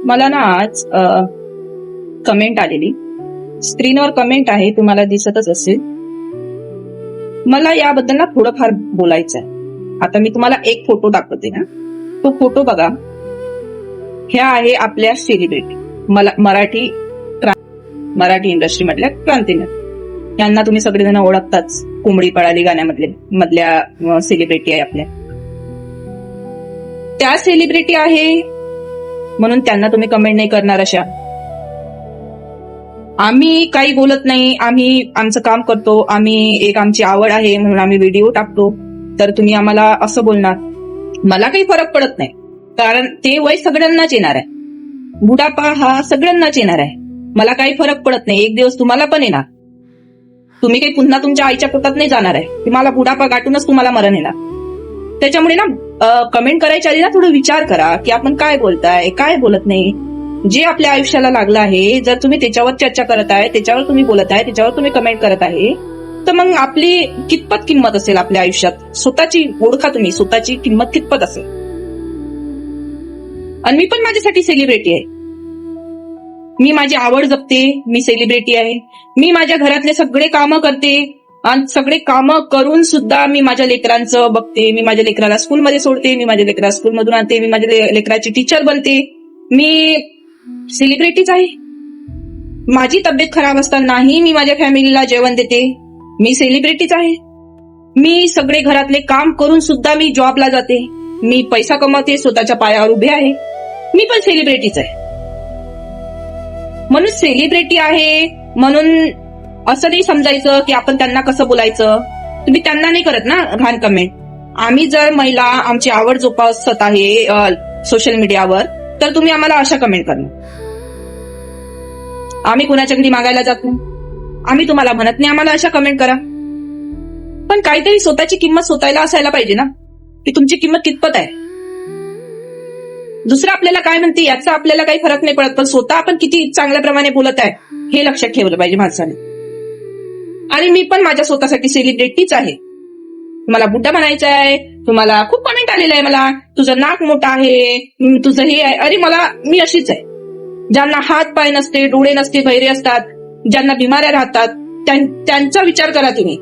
मला ना आज कमेंट आलेली, स्क्रीनवर कमेंट आहे, तुम्हाला दिसतच असेल. मला याबद्दल ना थोडंफार बोलायचं आहे. आता मी तुम्हाला एक फोटो दाखवते ना, तो फोटो बघा. ह्या आहे आपल्या सेलिब्रिटी, मराठी इंडस्ट्री मधल्या क्रांतीनगर. यांना तुम्ही सगळेजण ओळखताच, कोंबडी पळाली गाण्यामधल्या सेलिब्रिटी आहे आपल्या. त्या सेलिब्रिटी आहे म्हणून त्यांना तुम्ही कमेंट नाही करणार अशा. आम्ही काही बोलत नाही, आम्ही आमचं काम करतो, आम्ही आमची आवड आहे म्हणून आम्ही व्हिडिओ टाकतो, तर तुम्ही आम्हाला असं बोलणार. मला काही फरक पडत नाही, कारण ते वय सगळ्यांनाच येणार आहे. बुढापा हा सगळ्यांनाच येणार आहे. मला काही फरक पडत नाही, एक दिवस तुम्हाला पण येणार. तुम्ही काही पुन्हा तुमच्या आईच्या पोटात नाही जाणार आहे, तुम्हाला बुढापा गाठूनच तुम्हाला मरण येणार. त्याच्यामुळे ना कमेंट करायच्या आधी ना थोडं विचार करा की आपण काय बोलताय, काय बोलत नाही. जे आपल्या आयुष्याला लागलं आहे, जर तुम्ही त्याच्यावर चर्चा करत आहे, त्याच्यावर तुम्ही बोलत आहे, त्याच्यावर तुम्ही कमेंट करत आहे, तर मग आपली कितपत किंमत असेल आपल्या आयुष्यात. स्वतःची ओळखा तुम्ही, स्वतःची किंमत कितपत असेल. आणि मी पण माझ्यासाठी सेलिब्रिटी आहे. मी माझी आवड जपते, मी सेलिब्रिटी आहे. मी माझ्या घरातले सगळे कामं करते, आणि सगळे कामं करून सुद्धा मी माझ्या लेकरांचं बघते. मी माझ्या लेकराला स्कूलमध्ये सोडते, मी माझ्या लेकराला स्कूलमधून आणते, मी माझ्या लेकराची टीचर बनते. मी सेलिब्रिटीच आहे. माझी तब्येत खराब असतानाही मी माझ्या फॅमिलीला जेवण देते. मी सेलिब्रिटीच आहे. मी सगळे घरातले काम करून सुद्धा मी जॉबला जाते. मी पैसा कमवते, स्वतःच्या पायावर उभे आहे. मी पण सेलिब्रिटीच आहे. म्हणून सेलिब्रिटी आहे म्हणून असं नाही समजायचं की आपण त्यांना कसं बोलायचं. तुम्ही त्यांना नाही करत ना घाण कमेंट. आम्ही जर महिला आमची आवड जोपासत आहे सोशल मीडियावर, तर तुम्ही आम्हाला अशा कमेंट करणार. आम्ही कुणाच्या घरी मागायला जात नाही, आम्ही तुम्हाला म्हणत नाही आम्हाला अशा कमेंट करा. पण काहीतरी स्वतःची किंमत स्वतःला असायला पाहिजे ना, की तुमची किंमत कितपत आहे. दुसरं आपल्याला काय म्हणते याचा आपल्याला काही फरक नाही पडत, पण स्वतः आपण किती चांगल्या प्रमाणे बोलत आहे हे लक्षात ठेवलं पाहिजे माणसाने. आणि मी पण माझ्या स्वतःसाठी सेलिब्रिटीच आहे. तुम्हाला बुड्ढा म्हणायचं आहे, तुम्हाला खूप कमेंट आलेलं आहे, मला तुझं नाक मोठं आहे, तुझं हे आहे. अरे मी अशीच आहे. ज्यांना हात पाय नसते, डोळे नसते, बहिरे असतात, ज्यांना बिमाऱ्या राहतात, त्यांचा विचार करा तुम्ही.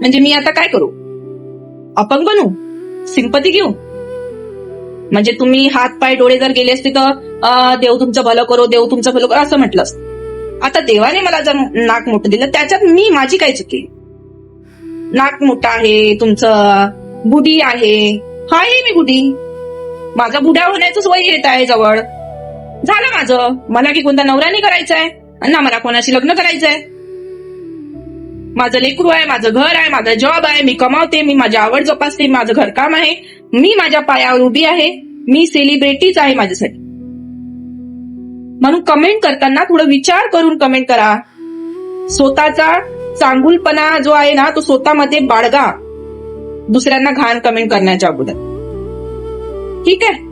म्हणजे मी आता काय करू, अपंग बनू, सिंपती घेऊ? म्हणजे तुम्ही हात पाय डोळे जर गेले असते तर देव तुमचं भलं करो, देव तुमचं भलं करो असं म्हटलं असतं. आता देवाने मला जर नाक मोठं दिलं, त्याच्यात माझी काय चुकी? नाक मोठं आहे तुमचं, बुढी आहे, हाय मी बुढी, माझा बुढा होण्याचंच वय येत आहे जवळ. झालं माझं, मला की कोणता नवरा नाही करायचा आहे, ना मला कोणाशी लग्न करायचंय. माझं लेकरू आहे, माझं घर आहे, माझा जॉब आहे, मी कमावते, मी माझी आवड जोपासते, माझं घरकाम आहे, मी माझ्या पायावर उभी आहे. मी सेलिब्रिटीच आहे माझ्यासाठी. म्हणून कमेंट करताना थोडं विचार करून कमेंट करा. स्वतःचा चांगुलपणा जो आहे ना तो स्वतःमध्ये बाळगा, दुसऱ्यांना घाण कमेंट करण्याच्या अगोदर. ठीक आहे.